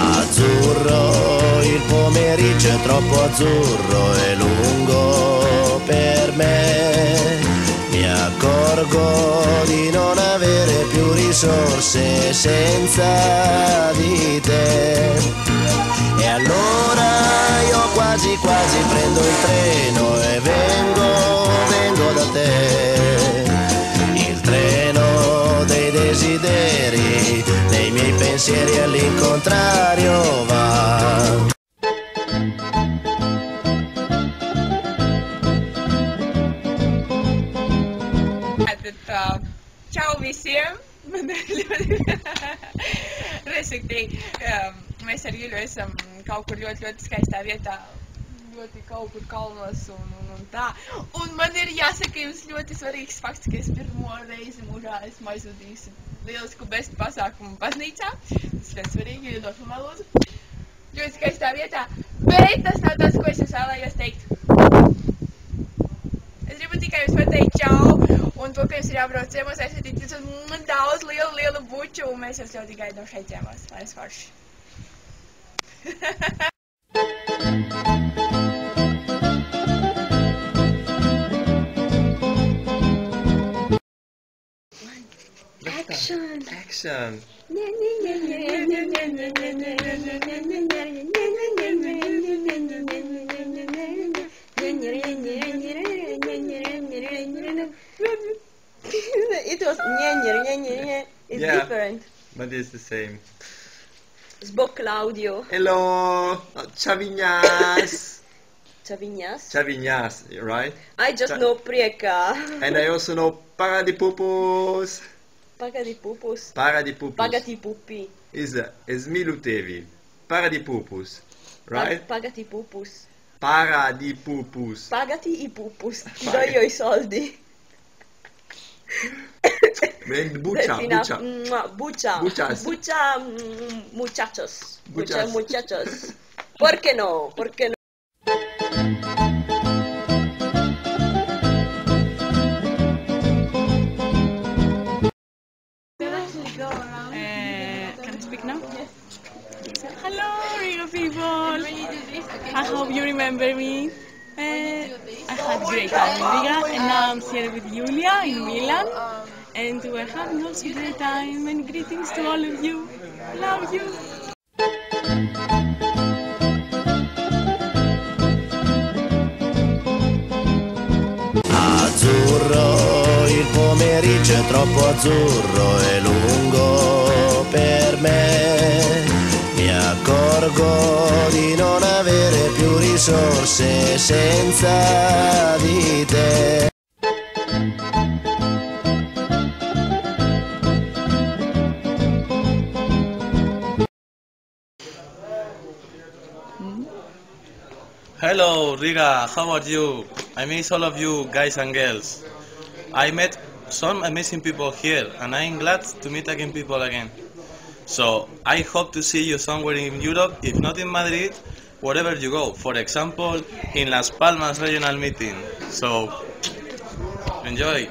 Azzurro, il pomeriggio è troppo azzurro e lungo per me. Mi accorgo di non avere più risorse senza di te. E allora io quasi quasi prendo il treno e vengo da te. Il treno dei desideri, dei miei pensieri all'incontrario va. Čau visiem! Respektīvi, mēs ar Juļu esam kaut kur ļoti skaistā vietā, ļoti kaut kur kalnos un tā. Un man ir jāsaka jums ļoti svarīgs fakts, ka es pirmo reizi mūžā esmu aizvadījusi lielisku bestu pasākumu baznīcā. Tas ļoti svarīgi, jo dod lūdzu. Ļoti skaistā vietā, bet tas nav tas, ko es jums vēlējos teikt. Es gribu tikai jums pateikt čau, un to, ka jums ir jābrauc ciemos, aizvedīt daudz lielu buču, un mēs jūs ļoti gaidām šeit ciemos, lai es forši. Action! Action! It was it's different. But it's the same. Sbo Claudio. Hello! Chavignas! Chavignas? Chavignas, right? I just know Prieka. And I also know Paradipupus. Pagadipupus. Paradipupus. Pagatipupi. Is Smilutevi. Paradipupus. Right? Pagatipupus. Paradipupus. Pagati I pupus. Ti do io I soldi. Bucha. Buchas. Bucha muchachos. Bucha muchachos. ¿Por qué no? ¿Por qué no? Can I speak now? Yes. Hello, Riga people! I hope you remember me. I had a great time in Riga, and now I'm here with Julia in Milan. And we're having also a great time, and greetings to all of you. Love you! Azzurro, il pomeriggio è troppo azzurro e lungo per me. Mi accorgo di non avere più risorse senza di te. Hello Riga, how are you? I miss all of you guys and girls. I met some amazing people here and I'm glad to meet again people again. So I hope to see you somewhere in Europe, if not in Madrid, wherever you go. For example, in Las Palmas regional meeting. So enjoy.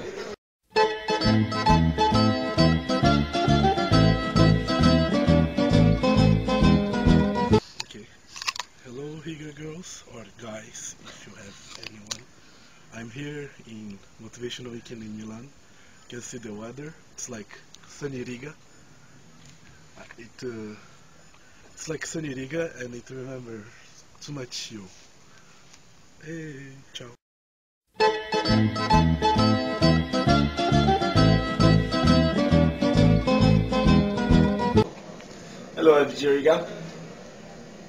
Hello Riga girls or guys, if you have anyone. I'm here in Motivational Weekend in Milan. You can see the weather. It's like sunny Riga. It's like sunny Riga and it remembers too much you. Hey, ciao. Hello FG Riga.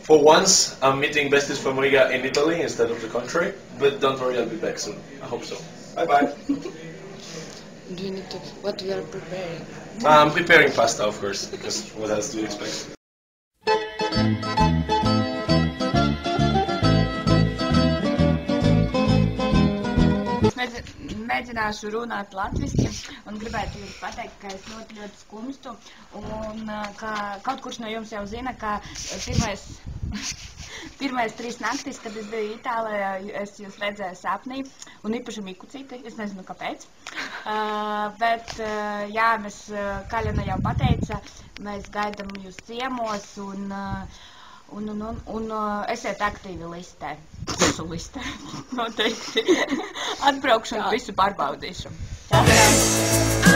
For once, I'm meeting besties from Riga in Italy instead of the country, but don't worry, I'll be back soon. I hope so. Bye-bye. Do you need to... What we are preparing? I'm preparing pasta, of course, because what else do you expect? Mēģināšu runāt latviski un gribētu jums pateikt, ka es ļoti skumstu un ka kaut kurš no jums jau zina, ka pirmais Pirmais 3 naktis, kad es biju Itālijā, es jūs redzēju sapnī, un īpaši Mikucīti, es nezinu kāpēc. Bet, jā, mēs, Kaļana jau pateica, mēs gaidām jūs ciemos, un esiet aktīvi listē. Visu listē, noteikti. Atbraukšu un visu pārbaudīšu. Tā.